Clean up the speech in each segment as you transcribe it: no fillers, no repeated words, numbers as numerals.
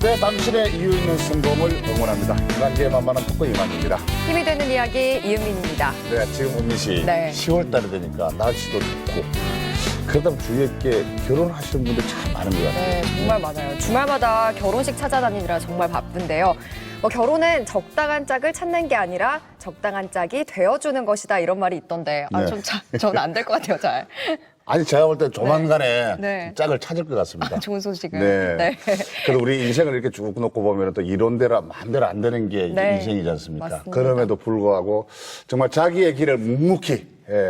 네, 당신의 이유 있는 성공을 응원합니다. 이만기의 만만한 토크 이만입니다. 힘이 되는 이야기 이은민입니다. 네, 지금 은민 씨, 네. 10월 달이 되니까 날씨도 덥고 그러다 보면 주위에 결혼하시는 분들 참 많은 것 같아요. 네, 정말 많아요. 주말마다 결혼식 찾아다니느라 정말 바쁜데요. 결혼은 적당한 짝을 찾는 게 아니라 적당한 짝이 되어주는 것이다 이런 말이 있던데 네. 저는 안 될 것 같아요, 잘. 아니, 제가 볼 때 조만간에 네. 짝을 찾을 것 같습니다. 좋은 소식을. 네. 네. 그래도 우리 인생을 이렇게 쭉 놓고 보면 또 이론대로 마음대로 안 되는 게 네. 인생이지 않습니까? 맞습니다. 그럼에도 불구하고 정말 자기의 길을 묵묵히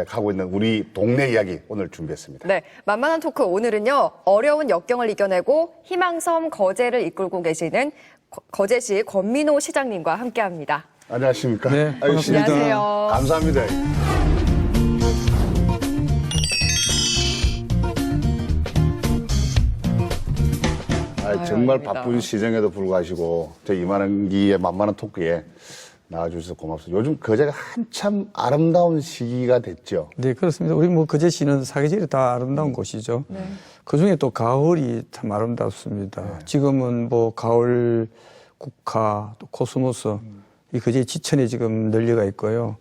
가고 있는 우리 동네 이야기 오늘 준비했습니다. 네, 만만한 토크 오늘은요. 어려운 역경을 이겨내고 희망섬 거제를 이끌고 계시는 거제시 권민호 시장님과 함께합니다. 안녕하십니까? 네, 아유, 씨. 안녕하세요. 감사합니다. 정말 아닙니다. 바쁜 시정에도 불구하시고 저희 이만기의 만만한 토크에 나와주셔서 고맙습니다. 요즘 거제가 한참 아름다운 시기가 됐죠. 네, 그렇습니다. 우리 거제시는 사계절이 다 아름다운 곳이죠. 그 중에 또 가을이 참 아름답습니다. 지금은 가을 국화, 또 코스모스, 이 거제 지천에 지금 널려가 있고요.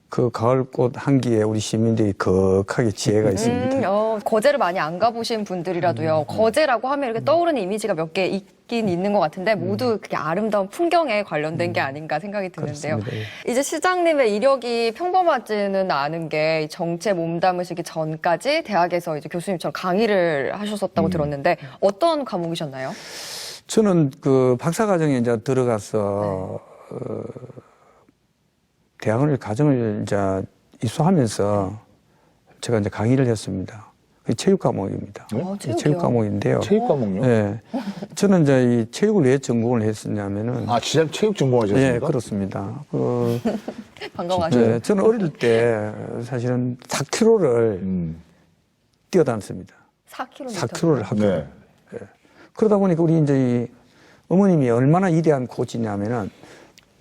그 가을꽃 향기에 우리 시민들이 거하게 지혜가 있습니다. 거제를 많이 안 가보신 분들이라도요. 거제라고 하면 이렇게 떠오르는 이미지가 몇 개 있긴 있는 것 같은데 모두 그게 아름다운 풍경에 관련된 게 아닌가 생각이 드는데요. 그렇습니다. 이제 시장님의 이력이 평범하지는 않은 게 정체 몸담으시기 전까지 대학에서 이제 교수님처럼 강의를 하셨었다고 들었는데 어떤 과목이셨나요? 저는 그 박사과정에 이제 들어가서 대학원을 과정을 이제 입소하면서 제가 이제 강의를 했습니다. 그게 체육 과목입니다. 체육이요? 체육 과목인데요. 체육 과목요? 네. 저는 이제 이 체육을 왜 전공을 했었냐면은. 아, 진짜 체육 전공하셨습니까? 네, 그렇습니다. 반가워하시죠? 네, 저는 어릴 때 사실은 4km를 뛰어다녔습니다. 4km. 4km를 학교. 네. 그러다 보니까 우리 이제 이 어머님이 얼마나 위대한 코치냐면은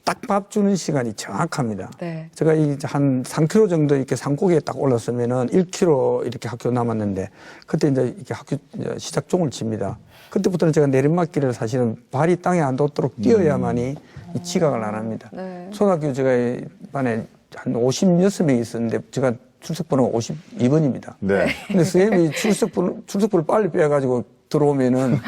딱 밥 주는 시간이 정확합니다. 네. 제가 한 3km 정도 이렇게 산고개에 딱 올랐으면은 1km 이렇게 학교 남았는데 그때 이제 이렇게 학교 시작종을 칩니다. 그때부터는 제가 내리막길을 사실은 발이 땅에 안 닿도록 뛰어야만이 이 지각을 안 합니다. 네. 초등학교 제가 반에 한 56명 있었는데 제가 출석번호가 52번입니다. 네. 근데 선생님이 출석부를 빨리 빼가지고 들어오면은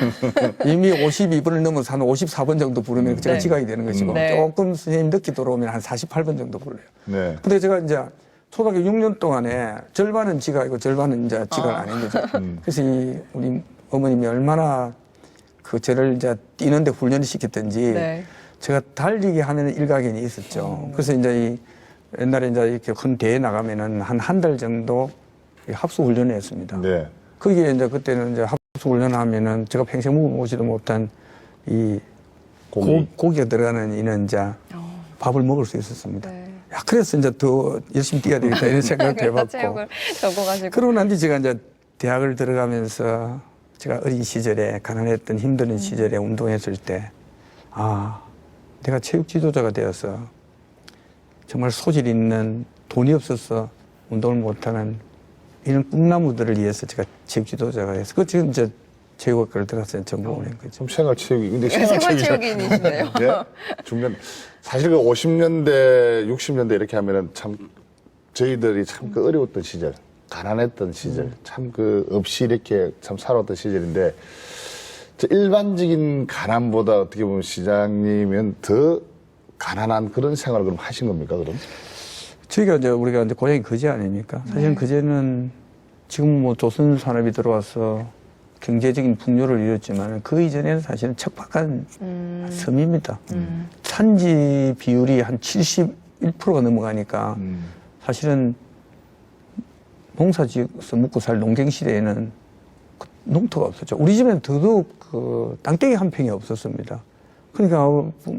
이미 52번을 넘어서 한 54번 정도 부르면 제가 네. 지각이 되는 것이고 네. 조금 선생님 늦게 들어오면 한 48번 정도 불러요. 네. 근데 제가 이제 초등학교 6년 동안에 절반은 지각이고 절반은 이제 지각을 안 한 거죠. 그래서 우리 어머님이 얼마나 저를 이제 뛰는데 훈련을 시켰던지 네. 제가 달리기 하면 일가견이 있었죠. 그래서 이제 옛날에 이제 이렇게 큰 대회 나가면은 한 달 정도 합수 훈련을 했습니다. 네. 거기에 이제 그때는 이제 합수 훈련하면은 제가 평생 먹어보지도 못한 이 고기가 들어가는 이는 이제 밥을 먹을 수 있었습니다. 네. 야, 그래서 이제 더 열심히 뛰어야 되겠다 이런 생각도 그래서 해봤고. 체육을 전공하시고. 그러고 난 뒤 제가 이제 대학을 들어가면서 제가 어린 시절에 가난했던 힘든 시절에 운동했을 때 내가 체육 지도자가 되어서 정말 소질 있는 돈이 없어서 운동을 못하는 이런 꿈나무들을 위해서 제가 체육 지도자가 돼서 그 지금 이제 체육학과를 들어가서 전공을 한 거죠. 좀 생활체육이. 근데 생활체육인이시네요. 네. 중년. 사실 그 50년대, 60년대 이렇게 하면은 참 저희들이 참 그 어려웠던 시절, 가난했던 시절, 참 없이 이렇게 참 살아왔던 시절인데 일반적인 가난보다 어떻게 보면 시장님은 더 가난한 그런 생활을 그럼 하신 겁니까, 그럼? 우리가 이제 고향이 거제 아닙니까? 사실은 거제는 지금 조선 산업이 들어와서 경제적인 풍요를 이뤘지만 그 이전에는 사실은 척박한 섬입니다. 산지 비율이 한 71%가 넘어가니까 사실은 농사 지어서 먹고 살 농경 시대에는 농토가 없었죠. 우리 집에는 더더욱 땅덩이 한 평이 없었습니다. 그러니까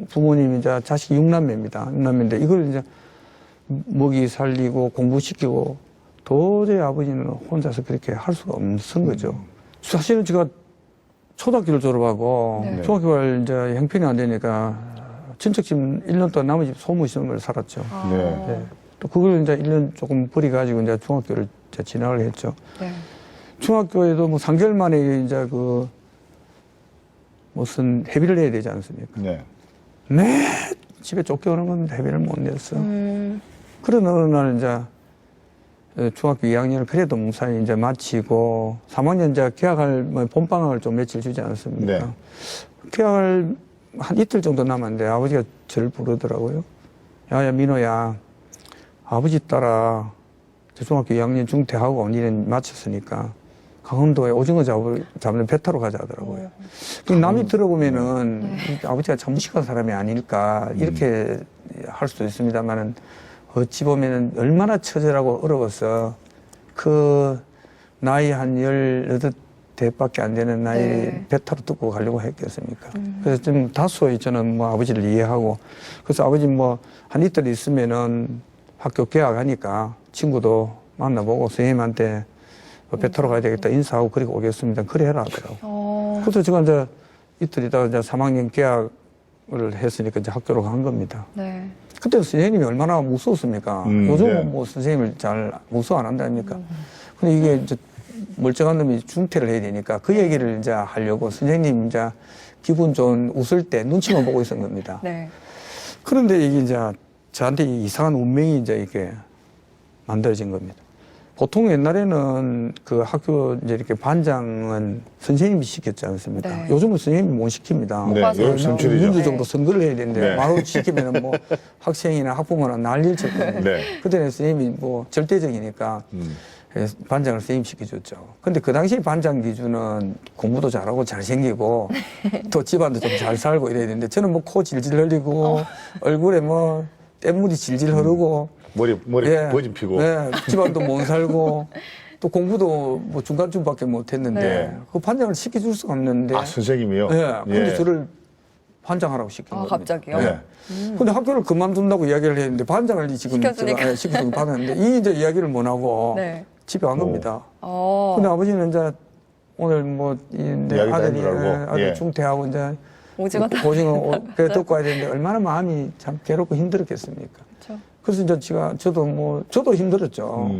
부모님이 이제 자식이 6남매입니다. 6남매인데 이걸 이제 먹이 살리고 공부시키고 도저히 아버지는 혼자서 그렇게 할 수가 없는 거죠. 사실은 제가 초등학교를 졸업하고 네. 중학교를 이제 형편이 안 되니까 친척집 1년 동안 남의 집 소무시설을 살았죠. 네. 네. 또 그걸 이제 1년 조금 버려가지고 이제 중학교를 이제 진학을 했죠. 네. 중학교에도 3개월 만에 이제 무슨 회비를 내야 되지 않습니까? 네. 네, 집에 쫓겨오는 건 회비를 못 냈어. 그런 어느 날 이제 중학교 2학년을 그래도 무사히 이제 마치고 3학년 이제 개학할 뭐 봄방학을 좀 며칠 주지 않았습니까? 네. 개학을 한 이틀 정도 남았는데 아버지가 저를 부르더라고요. 야, 민호야, 아버지 따라 중학교 2학년 중퇴하고 1년 마쳤으니까 강원도에 오징어 잡는 배 타러 가자 하더라고요. 남이 들어보면은 아버지가 참 무식한 사람이 아닐까 이렇게 할 수도 있습니다만은 어찌 보면은 얼마나 처절하고 어려워서 그 나이 한 18대밖에 안 되는 나이 네. 배 타러 뜯고 가려고 했겠습니까? 그래서 좀 다소히 저는 뭐 아버지를 이해하고 그래서 아버지 뭐 한 이틀 있으면은 학교 개학하니까 친구도 만나보고 선생님한테 배 타러 가야 되겠다 인사하고 그리고 오겠습니다. 그래 해라 하더라고. 그래서 제가 이제 이틀 있다가 이제 3학년 개학을 했으니까 이제 학교로 간 겁니다. 네. 그때 선생님이 얼마나 무서웠습니까? 요즘은 네. 뭐 선생님을 잘 무서워 안 한다니까. 근데 이게 이제 멀쩡한 놈이 중퇴를 해야 되니까 그 얘기를 이제 하려고 선생님 이제 기분 좋은 웃을 때 눈치만 보고 있었던 겁니다. 네. 그런데 이게 이제 저한테 이상한 운명이 이제 이게 만들어진 겁니다. 보통 옛날에는 그 학교 이제 이렇게 반장은 선생님이 시켰지 않습니까? 네. 요즘은 선생님이 못 시킵니다. 네, 뽑아서. 교육 선출이죠. 민주적으로 선거를 해야 되는데 네. 바로 시키면은 뭐 학생이나 학부모나 난리를 쳤거든요. 네. 그때는 선생님이 뭐 절대적이니까 반장을 선생님 시켜줬죠. 근데 그 당시 반장 기준은 공부도 잘하고 잘생기고 또 집안도 좀 잘 살고 이래야 되는데 저는 뭐 코 질질 흘리고 얼굴에 뭐 땀물이 질질 흐르고 머리 예, 버진 피고. 예, 집안도 못 살고 또 공부도 뭐 중간쯤밖에 못 했는데 네. 그 반장을 시켜줄 수가 없는데 아, 선생님이요? 예, 근데 예. 저를 반장하라고 시킨 겁니다. 갑자기요? 네. 근데 학교를 그만둔다고 이야기를 했는데 반장을 지금 시켜주니까. 제가, 시켜서 받았는데 이 이제 이야기를 못 하고 네. 집에 간 겁니다. 어. 근데 아버지는 이제 오늘 뭐 내 이야기 다 아들이 해주라고. 아들 예. 중퇴하고 이제 오징어 배 듣고 와야 되는데 얼마나 마음이 참 괴롭고 힘들었겠습니까? 그렇죠. 그래서 이제 저도 힘들었죠.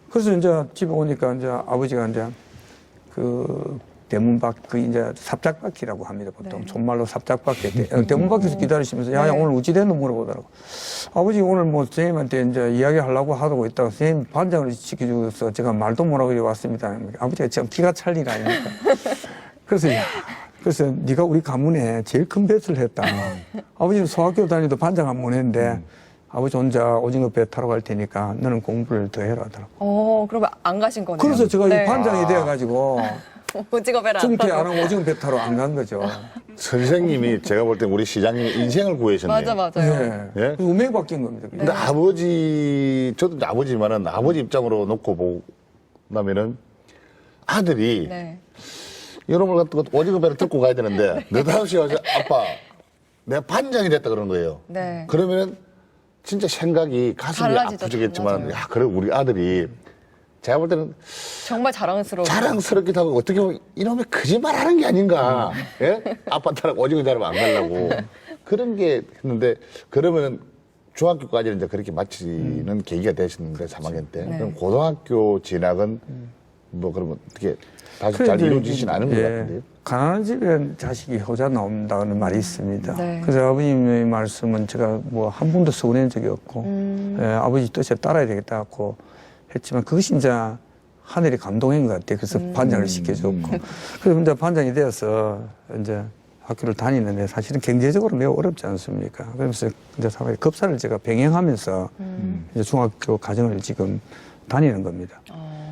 그래서 이제 집에 오니까 이제 아버지가 이제 그 대문 밖, 이제 삽작바퀴라고 합니다, 보통. 네. 존말로 삽작바퀴. 대문 밖에서 기다리시면서, 야, 네. 오늘 어찌 됐노 물어보더라고. 아버지 오늘 뭐 선생님한테 이제 이야기하려고 하고 있다가 선생님 반장을 시켜주셔서 제가 말도 못하고 이리 왔습니다. 아버지가 참 기가 찰 일 아닙니까? 그래서, 그래서 네가 우리 가문에 제일 큰 뱃을 했다. 아버지는 소학교 다니도 반장 한 번 했는데, 아버지 혼자 오징어 배 타러 갈 테니까 너는 공부를 더 해라 하더라고. 그러면 안 가신 거네요. 그래서 제가 네. 이 반장이 돼가지고 오징어 배를 안 중퇴 타고. 안 하고 오징어 배 타러 안 간 거죠. 선생님이 제가 볼 때 우리 시장님 인생을 구해셨네요. 맞아요. 네. 예? 그래서 운명이 바뀐 겁니다. 근데 아버지, 저도 이제 아버지만은 아버지 입장으로 놓고 보면은 아들이 네. 여러분 같은 거 오징어 배를 뜯고 가야 되는데 느닷없이 와서 아빠 내가 반장이 됐다 그러는 거예요. 네. 그러면은 진짜 생각이 가슴이 달라지죠, 아프겠지만 달라져요. 야 그래 우리 아들이 제가 볼 때는 정말 자랑스러워. 자랑스럽기도 하고 어떻게 보면 이놈의 거짓말하는 게 아닌가. 예? 아빠 따라 오징어 자르면 안 가려고 그런 게 했는데 그러면은 중학교까지는 이제 그렇게 마치는 계기가 되셨는데 3학년 때 네. 그럼 고등학교 진학은 뭐 그러면 어떻게 다시 잘 그래, 이루어지진 않은 것 예. 같은데요. 가난한 집엔 자식이 효자 나온다는 말이 있습니다. 네. 그래서 아버님의 말씀은 제가 뭐 한 번도 서운한 적이 없고 예, 아버지 뜻에 따라야 되겠다 고 했지만 그것이 이제 하늘이 감동인 것 같아요. 그래서 반장을 시켜줬고 그래서 이제 반장이 되어서 이제 학교를 다니는데 사실은 경제적으로 매우 어렵지 않습니까? 그래서 이제 사회 급사를 제가 병행하면서 이제 중학교 과정을 지금 다니는 겁니다.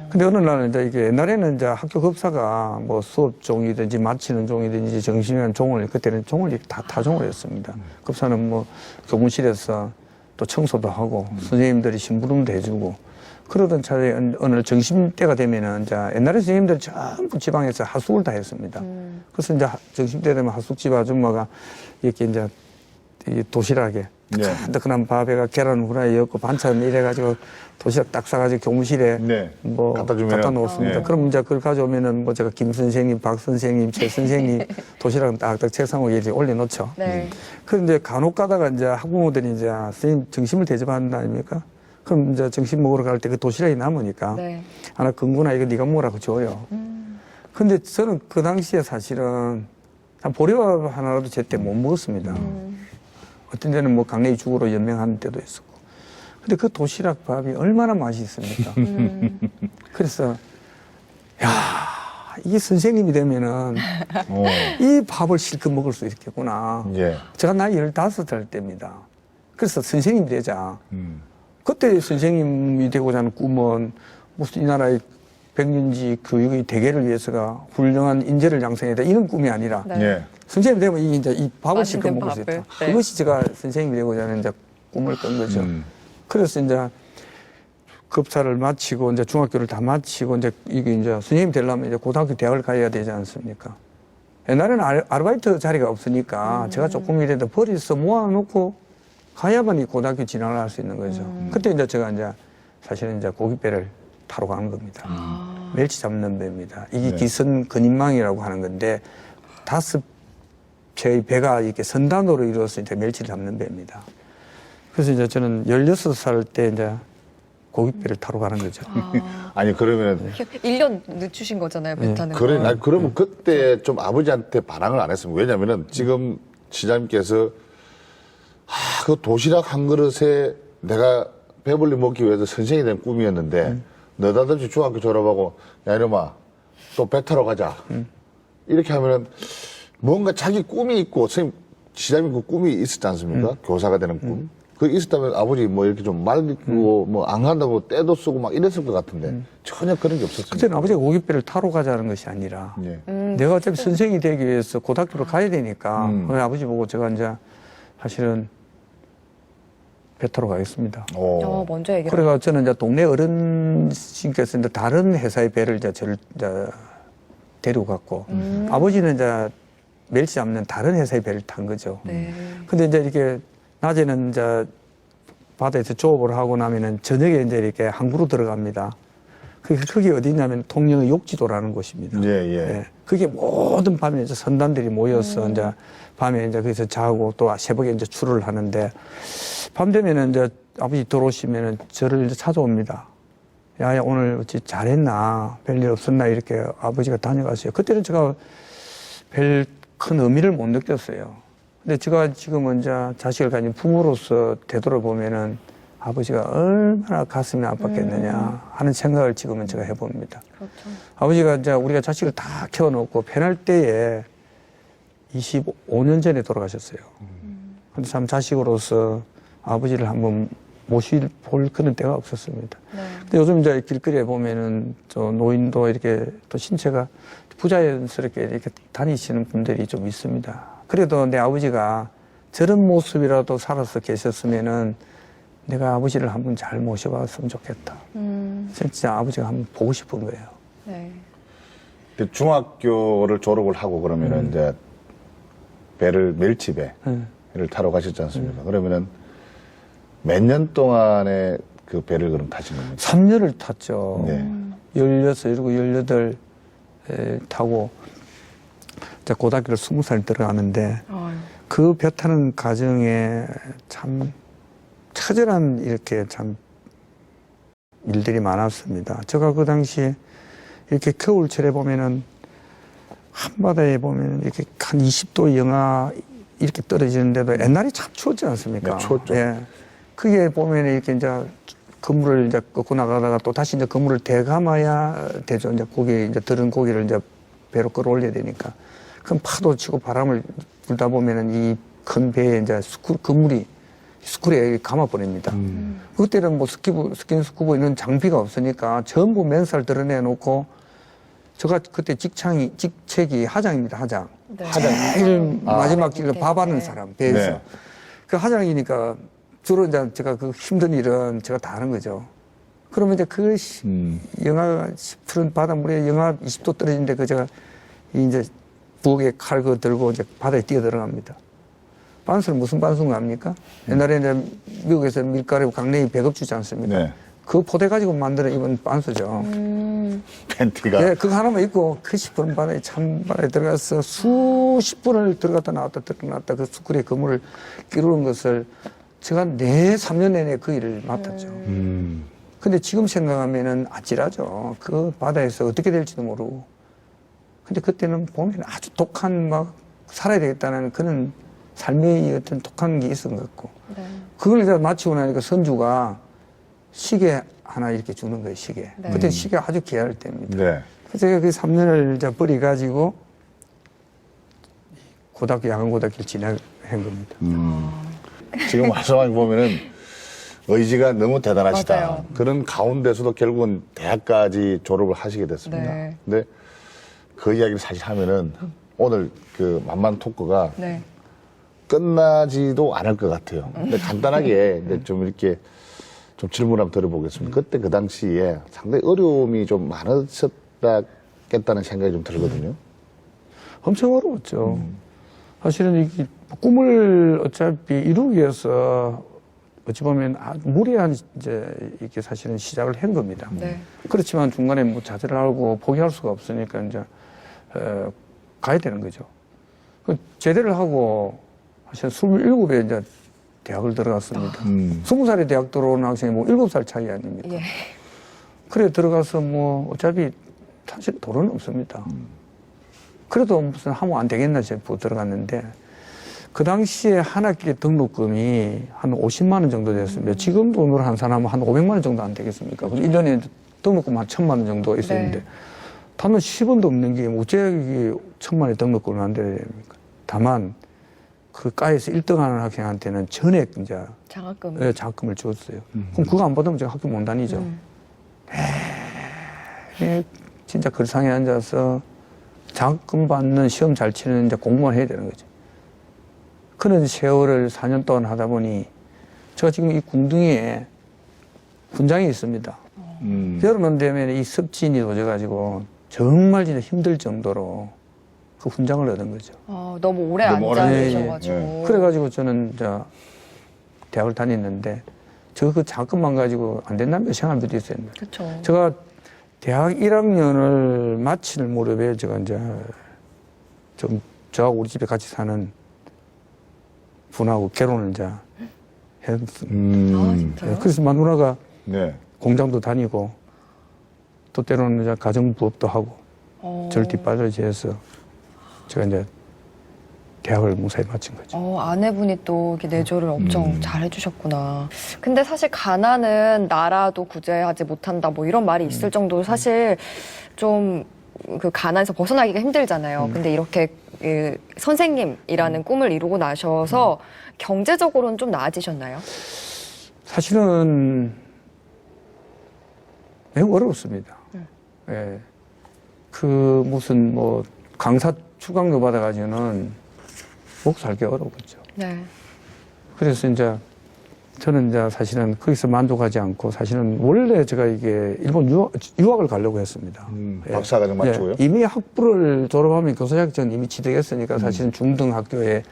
근데 어느 날은 이제 이게 옛날에는 이제 학교 급사가 뭐 수업 종이든지 마치는 종이든지 정신이란 종을 그때는 종을 다 타종을 했습니다. 급사는 뭐 교무실에서 또 청소도 하고 선생님들이 심부름도 해주고 그러던 차에 어느 점심때가 되면은 이제 옛날에 선생님들 전부 지방에서 하숙을 다 했습니다. 그래서 이제 점심때 되면 하숙집 아줌마가 이렇게 이제 이 도시락에 네. 뜨끈한 밥에가 계란 후라이 였고 반찬 이래가지고 도시락 딱 싸가지고 교무실에 네. 뭐 갖다 주면은. 갖다 놓습니다. 네. 그럼 이제 그걸 가져오면은 뭐 제가 김 선생님, 박 선생님, 최 선생님 도시락은 딱딱 책상 위에 이렇게 올려놓죠. 네. 그런데 간혹 가다가 이제 학부모들이 이제 선생님 점심을 대접한다 아닙니까? 그럼 이제 점심 먹으러 갈 때 그 도시락이 남으니까 네. 하나 근구나 이거 네가 먹으라고 줘요. 근데 저는 그 당시에 사실은 한 보리밥 하나라도 제때 못 먹었습니다. 어떤 데는 뭐 강냉이 죽으로 연명하는 때도 있었고. 근데 그 도시락 밥이 얼마나 맛있습니까? 그래서, 야, 이게 선생님이 되면은 이 밥을 실컷 먹을 수 있겠구나. 예. 제가 나이 15살 때입니다. 그래서 선생님이 되자. 음. 그때 선생님이 되고자 하는 꿈은 무슨 이 나라의 백년지 교육의 대계를 위해서가 훌륭한 인재를 양성해야 돼. 이런 꿈이 아니라 네. 예. 선생님이 되면 이제 이 밥을 맛있는 실컷 먹을 수 있다. 밥을. 네. 그것이 제가 선생님이 되고자 하는 이제 꿈을 꾼 거죠. 그래서 이제 급사를 마치고 이제 중학교를 다 마치고 이제 이게 이제 선생님이 되려면 이제 고등학교 대학을 가야 되지 않습니까? 옛날에는 아르바이트 자리가 없으니까 제가 조금이라도 벌이서 모아놓고 가야만 이 고등학교 진학을 할 수 있는 거죠. 그때 이제 제가 이제 사실은 이제 고깃배를 타러 가는 겁니다. 멸치 잡는 배입니다. 이게 네. 기선 근인망이라고 하는 건데 5채의 배가 이렇게 선단으로 이루어서 이제 멸치를 잡는 배입니다. 그래서 이제 저는 16살 때 이제 고깃배를 타러 가는 거죠. 아니 그러면 1년 늦추신 거잖아요, 배 타는 그래, 거. 아니, 그러면 그때 좀 아버지한테 반항을 안 했습니다. 왜냐면은 지금 시장님께서 그 도시락 한 그릇에 내가 배불리 먹기 위해서 선생이 된 꿈이었는데 너다듬이 중학교 졸업하고 야 이놈아 또 배 타러 가자. 이렇게 하면은 뭔가 자기 꿈이 있고 선생님 시장님 그 꿈이 있었지 않습니까? 교사가 되는 꿈. 그 있었다면 아버지 뭐 이렇게 좀 말리고 뭐 안 간다고 떼도 쓰고 막 이랬을 것 같은데 전혀 그런 게 없었습니다. 그때는 아버지가 고깃배를 타러 가자는 것이 아니라 예. 내가 어차피 선생이 되기 위해서 고등학교를 가야 되니까 그래서 아버지 보고 제가 이제 사실은 배 타러 가겠습니다. 먼저 얘기를. 그래가 저는 이제 동네 어른신께서 이제 다른 회사의 배를 이제 저를 이제 데리고 갔고 아버지는 이제 멸치 잡는 다른 회사의 배를 탄 거죠. 네. 근데 이제 이렇게 낮에는 이제 바다에서 조업을 하고 나면은 저녁에 이제 이렇게 항구로 들어갑니다. 그게 어디냐면 통영의 욕지도라는 곳입니다. 예, 예. 그게 모든 밤에 이제 선단들이 모여서 이제 밤에 이제 거기서 자고 또 새벽에 이제 출을 하는데 밤 되면은 이제 아버지 들어오시면은 저를 이제 찾아옵니다. 야, 오늘 어찌 잘했나? 별일 없었나? 이렇게 아버지가 다녀가세요. 그때는 제가 별 큰 의미를 못 느꼈어요. 근데 제가 지금은 이제 자식을 가진 부모로서 되돌아보면은 아버지가 얼마나 가슴이 아팠겠느냐 하는 생각을 지금은 제가 해봅니다. 그렇죠. 아버지가 이제 우리가 자식을 다 키워놓고 편할 때에 25년 전에 돌아가셨어요. 근데 참 자식으로서 아버지를 한번 볼 그런 때가 없었습니다. 네. 근데 요즘 이제 길거리에 보면은 저 노인도 이렇게 또 신체가 부자연스럽게 이렇게 다니시는 분들이 좀 있습니다. 그래도 내 아버지가 저런 모습이라도 살아서 계셨으면은 내가 아버지를 한번 잘 모셔봤으면 좋겠다. 진짜 아버지가 한번 보고 싶은 거예요. 네. 근데 중학교를 졸업을 하고 그러면은 이제 멸치배를 타러 가셨지 않습니까? 그러면은 몇 년 동안의 그 배를 그럼 타신 겁니까? 3년을 탔죠. 네. 16, 17, 18 타고 이제 고등학교를 20살 들어가는데 그 배 타는 과정에 참 처절한 이렇게 참 일들이 많았습니다. 제가 그 당시에 이렇게 겨울철에 보면은 한바다에 보면 이렇게 한 20도 영하 이렇게 떨어지는데도 옛날이 참 추웠지 않습니까? 네, 추웠죠. 예. 그게 보면 이렇게 이제 그물을 이제 꺾고 나가다가 또 다시 이제 그물을 대감아야 되죠. 이제 고기, 이제 들은 고기를 이제 배로 끌어올려야 되니까. 그럼 파도 치고 바람을 불다 보면은 이 큰 배에 이제 그물이 스쿨에 감아버립니다. 그때는 뭐 스킨스쿠버 이런 장비가 없으니까 전부 맨살 드러내놓고 제가 그때 직책이 하장입니다, 하장. 네. 제일 마지막 길로 밑에. 밥하는 네. 사람, 배에서. 네. 그 하장이니까 주로 이제 제가 그 힘든 일은 제가 다 하는 거죠. 그러면 이제 그 영하 10푸른 바닷물에 영하 20도 떨어지는데 그 제가 이제 부엌에 칼 그 들고 이제 바다에 뛰어 들어갑니다. 반수는 무슨 반수인가 합니까? 옛날에 이제 미국에서 밀가루 강냉이 배급 주지 않습니까? 네. 그 포대 가지고 만드는 입은 반수죠. 팬티가. 네, 그거 하나만 입고 그 시퍼런 바다에 찬바다에 들어가서 수십 분을 들어갔다 나왔다 그 수쿨에 그물을 끼우는 것을 제가 3년 내내 그 일을 맡았죠. 근데 지금 생각하면은 아찔하죠. 그 바다에서 어떻게 될지도 모르고. 근데 그때는 보면 아주 독한 막 살아야 되겠다는 그런 삶의 어떤 독한 게 있었던 것 같고 네. 그걸 이제 마치고 나니까 선주가 시계 하나 이렇게 주는 거예요, 시계. 네. 그때 시계 아주 귀할 때입니다. 네. 그래서 제가 그 3년을 이제 버려가지고 고등학교, 야간고등학교를 진학한 겁니다. 지금 말씀하신 거 보면은 의지가 너무 대단하시다. 맞아요. 그런 가운데서도 결국은 대학까지 졸업을 하시게 됐습니다. 네. 근데 그 이야기를 사실 하면은 오늘 그 만만 토크가 네. 끝나지도 않을 것 같아요. 근데 간단하게 이제 좀 이렇게 좀 질문 한번 드려보겠습니다. 그때 그 당시에 상당히 어려움이 좀 많으셨다겠다는 생각이 좀 들거든요. 엄청 어려웠죠. 사실은 이 꿈을 어차피 이루기 위해서 어찌 보면 무리한 이제 이렇게 사실은 시작을 한 겁니다. 네. 그렇지만 중간에 뭐 자제를 하고 포기할 수가 없으니까 이제 가야 되는 거죠. 그 제대를 하고 사실 27에 이제 대학을 들어갔습니다. 20살에 대학 들어오는 학생이 뭐 7살 차이 아닙니까? 예. 그래 들어가서 뭐 어차피 사실 돈은 없습니다. 그래도 무슨 하면 안 되겠나 싶고 들어갔는데 그 당시에 한 학기 등록금이 한 50만 원 정도 됐습니다. 지금 돈으로 환산하면 한 500만 원 정도 안 되겠습니까? 그래서 1년에 등록금 한 1,000만 원 정도 있었는데 네. 단돈 10원도 없는 게 어째 1,000만 원에 등록금을 안 돼야 됩니까? 다만 그 과에서 1등 하는 학생한테는 전액 이제 장학금. 장학금을 줬어요. 그럼 그거 안 받으면 제가 학교 못 다니죠. 진짜 글상에 앉아서 장학금 받는 시험 잘 치는 이제 공무원 해야 되는 거죠. 그런 세월을 4년 동안 하다 보니 제가 지금 이 궁둥이에 훈장이 있습니다. 여름만 되면 이 습진이 도져가지고 정말 진짜 힘들 정도로 그 훈장을 얻은 거죠. 너무 오래 너무 앉아 오래 계셔가지고. 네. 그래가지고 저는 이제 대학을 다녔는데 저 그 장학금만 가지고 안 된다는 생활들이 있어요. 그렇죠. 제가 대학 1학년을 마칠 무렵에 제가 이제 좀 저하고 우리 집에 같이 사는 분하고 결혼을 이제 했습니다. 아, 진짜요? 그래서 마누라가 네. 공장도 다니고 또 때로는 이제 가정부업도 하고 저를 뒷받쳐지해서 제가 이제 대학을 무사히 마친 거죠. 아내분이 또 이렇게 내조를 엄청 잘 해주셨구나. 근데 사실 가난은 나라도 구제하지 못한다 뭐 이런 말이 있을 정도로 사실 좀 그 가난에서 벗어나기가 힘들잖아요. 근데 이렇게 그 선생님이라는 꿈을 이루고 나셔서 경제적으로는 좀 나아지셨나요? 사실은 매우 어려웠습니다. 예. 그 무슨 뭐 강사 추강료 받아가지고는 먹고 살기 어려웠죠. 네. 그래서 이제 저는 이제 사실은 거기서 만족하지 않고 사실은 원래 제가 이게 일본 유학을 가려고 했습니다. 박사과정 마치고요? 예, 이미 학부를 졸업하면 교사 자격증 이미 취득했으니까 사실은 중등학교에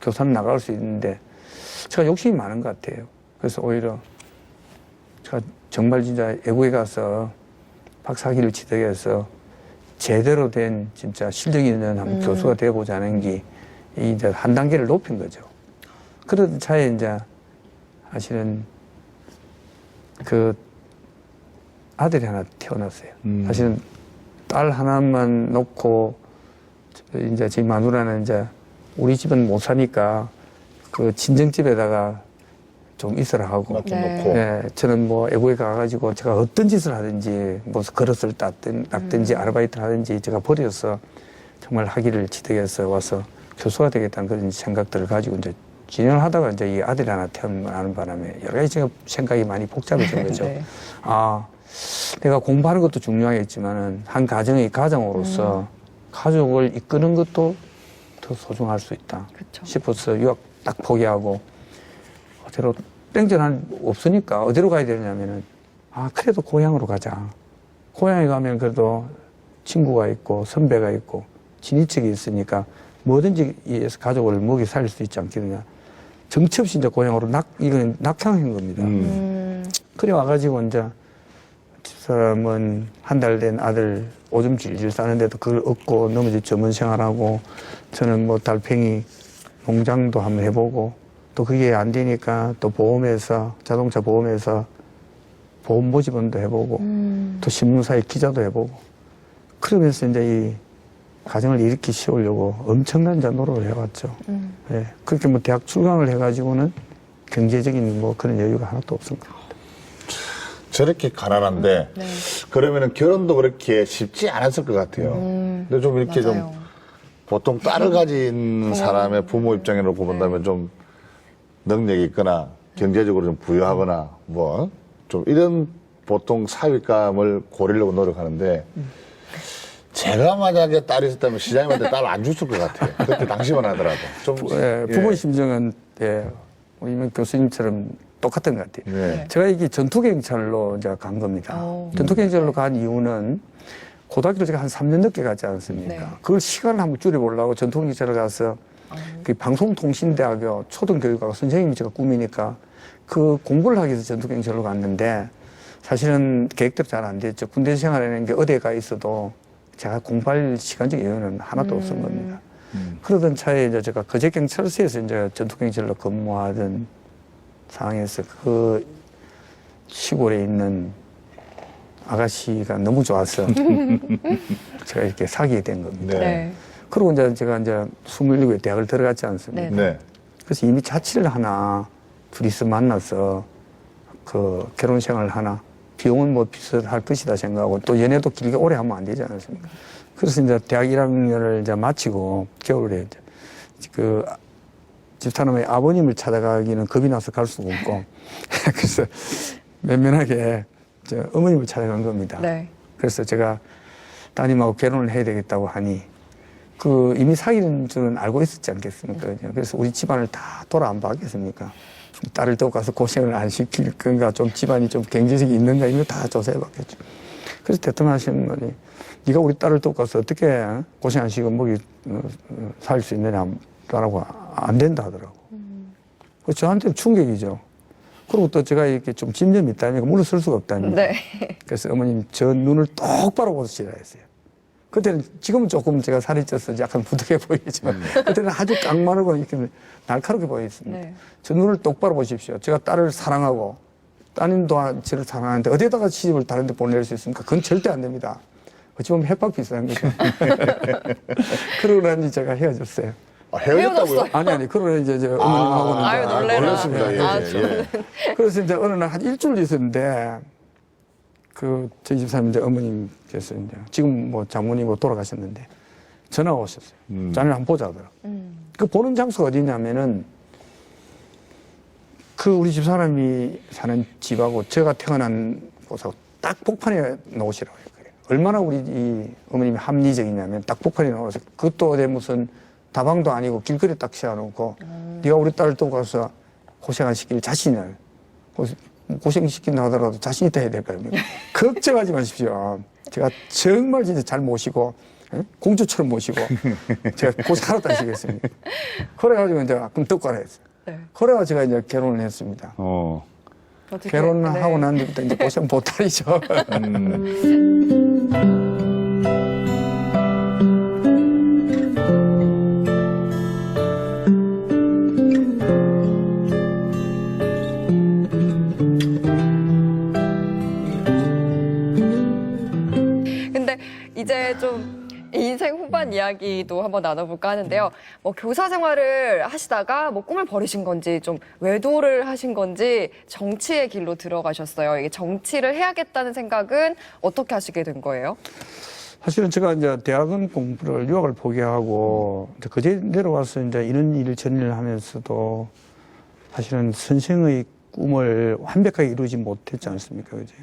교사는 나갈 수 있는데 제가 욕심이 많은 것 같아요. 그래서 오히려 제가 정말 진짜 외국에 가서 박사학위를 취득해서 제대로 된 진짜 실력 있는 한 교수가 되어보자는 게 이제 한 단계를 높인 거죠. 그런 차에 이제 사실은 그 아들이 하나 태어났어요. 사실은 딸 하나만 놓고 이제 제 마누라는 이제 우리 집은 못 사니까 그 친정집에다가 좀 있으라 하고. 놔둬놓고. 예, 저는 뭐 외국에 가가지고 제가 어떤 짓을 하든지 뭐 그릇을 닦든지 아르바이트를 하든지 제가 버려서 정말 학위를 취득해서 와서 교수가 되겠다는 그런 생각들을 가지고 이제 진행을 하다가 이제 이 아들이 하나 태어나는 바람에 여러 가지 제가 생각이 많이 복잡해진 거죠. 네. 내가 공부하는 것도 중요하겠지만은 한 가정의 가장으로서 가족을 이끄는 것도 더 소중할 수 있다 그쵸. 싶어서 유학 딱 포기하고 어디로 땡전 없으니까 어디로 가야 되냐면은 그래도 고향으로 가자. 고향에 가면 그래도 친구가 있고 선배가 있고 친인척이 있으니까 뭐든지 위해서 가족을 먹이 살릴 수 있지 않겠느냐. 정치 없이 이제 고향으로 이건 낙향한 겁니다. 그래 와가지고 이제 집사람은 한 달 된 아들 오줌 질질 싸는데도 그걸 얻고 넘어지 전문 생활하고 저는 뭐 달팽이 농장도 한번 해보고 또 그게 안 되니까 또 보험회사, 자동차 보험회사 보험 모집원도 해보고 또 신문사에 기자도 해보고 그러면서 이제 이 가정을 이렇게 세우려고 엄청난 노력을 해왔죠. 예. 그렇게 뭐 대학 출강을 해가지고는 경제적인 뭐 그런 여유가 하나도 없습니다. 저렇게 가난한데 네. 그러면은 결혼도 그렇게 쉽지 않았을 것 같아요. 근데 좀 이렇게 맞아요. 좀 보통 딸을 가진 사람의 부모 입장에 놓고 본다면 좀 능력이 있거나 경제적으로 좀 부유하거나 뭐 좀 이런 보통 사윗감을 고르려고 노력하는데 제가 만약에 딸이 있었다면 시장님한테 딸 안 줬을 것 같아요. 그때 당시만 하더라도. 좀, 예, 부모의 심정은 우리 임 교수님처럼 똑같은 것 같아요. 네. 제가 이게 전투경찰로 이제 간 겁니다. 전투경찰로 간 이유는 고등학교를 제가 한 3년 늦게 가지 않았습니까? 네. 그걸 시간을 한번 줄여보려고 전투경찰을 가서 그 방송통신대학교 초등교육학 선생님이 제가 꿈이니까 그 공부를 하기 위해서 전투경찰로 갔는데 사실은 계획대로 잘 안 됐죠. 군대 생활하는 게 어디에 가 있어도 제가 공부할 시간적 여유는 하나도 없은 겁니다. 그러던 차에 이제 제가 거제경찰서에서 이제 전투경찰로 근무하던 상황에서 그 시골에 있는 아가씨가 너무 좋아서 제가 이렇게 사귀게 된 겁니다. 네. 네. 그리고 이제 제가 이제 27에 대학을 들어갔지 않습니까? 네. 네. 그래서 이미 자취를 하나 둘이서 만나서 그 결혼 생활을 하나 비용은 뭐 비슷할 것이다 생각하고 또 연애도 길게 오래 하면 안 되지 않습니까? 그래서 이제 대학 1학년을 이제 마치고 겨울에 이제 그 집사람의 아버님을 찾아가기는 겁이 나서 갈 수가 없고 그래서 면면하게 이제 어머님을 찾아간 겁니다. 네. 그래서 제가 따님하고 결혼을 해야 되겠다고 하니 그 이미 사귀는 줄은 알고 있었지 않겠습니까? 그래서 우리 집안을 다 돌아 안 봤겠습니까? 딸을 또 가서 고생을 안 시킬 건가, 좀 집안이 좀 경제적이 있는가, 이런 거 다 조사해 봤겠죠. 그래서 대통령하시는 분이, 네가 우리 딸을 또 가서 어떻게 고생 안 시키고 먹이 살 수 있느냐라고 안 된다 하더라고. 그래서 저한테는 충격이죠. 그리고 또 제가 이렇게 좀 집념이 있다니까 물러설 수가 없다니까. 네. 그래서 어머님 저 눈을 똑바로 보시라 했어요. 그때는 지금은 조금 제가 살이 쪄서 약간 부득해 보이지만 그때는 아주 깡마르고 이렇게 날카롭게 보였습니다. 네. 저 눈을 똑바로 보십시오. 제가 딸을 사랑하고 따님도 저를 사랑하는데 어디에다가 시집을 다른 데 보낼 수 있습니까? 그건 절대 안 됩니다. 어찌 보면 협박 비슷한 거죠. 그러고 나니 제가 헤어졌어요. 아, 헤어졌다고요? 헤어졌어요? 아니 그러고 이제 어머님하고는 아유, 이제 놀래라. 놀랐습니다. 예, 아, 예. 그래서 이제 어느 날 한 일주일 있었는데 그 저희 집사님 이제 어머님께서 이제 지금 뭐 장모님으로 돌아가셨는데 전화가 오셨어요. 자네를 한번 보자 하더라고. 그 보는 장소가 어디냐면은 그 우리 집사람이 사는 집하고 제가 태어난 곳하고 딱 복판에 놓으시라고 해요. 얼마나 우리 이 어머님이 합리적이냐면 딱 복판에 놓아서 그것도 어디 무슨 다방도 아니고 길거리에 딱 세워놓고 네가 우리 딸을 또 가서 고생 안 시킬 자신을 고생시킨다 하더라도 자신 있다 해야 될 거예요. 걱정하지 마십시오. 제가 정말 진짜 잘 모시고 공주처럼 모시고 제가 고생하러 다니시겠습니다. 그래가지고 이제 그럼 떡가라 했어요. 네. 그래가 제가 이제 결혼을 했습니다. 어떻게, 결혼을 네. 하고 난 뒤부터 이제 고생 보따리죠. 근데 이제 좀 인생 후반 이야기도 한번 나눠볼까 하는데요. 뭐 교사 생활을 하시다가 뭐 꿈을 버리신 건지 좀 외도를 하신 건지 정치의 길로 들어가셨어요. 이게 정치를 해야겠다는 생각은 어떻게 하시게 된 거예요? 사실은 제가 이제 대학원 공부를 유학을 포기하고 이제 그제 내려와서 이제 이런 일을 전일을 하면서도 사실은 선생의 꿈을 완벽하게 이루지 못했지 않습니까, 그제?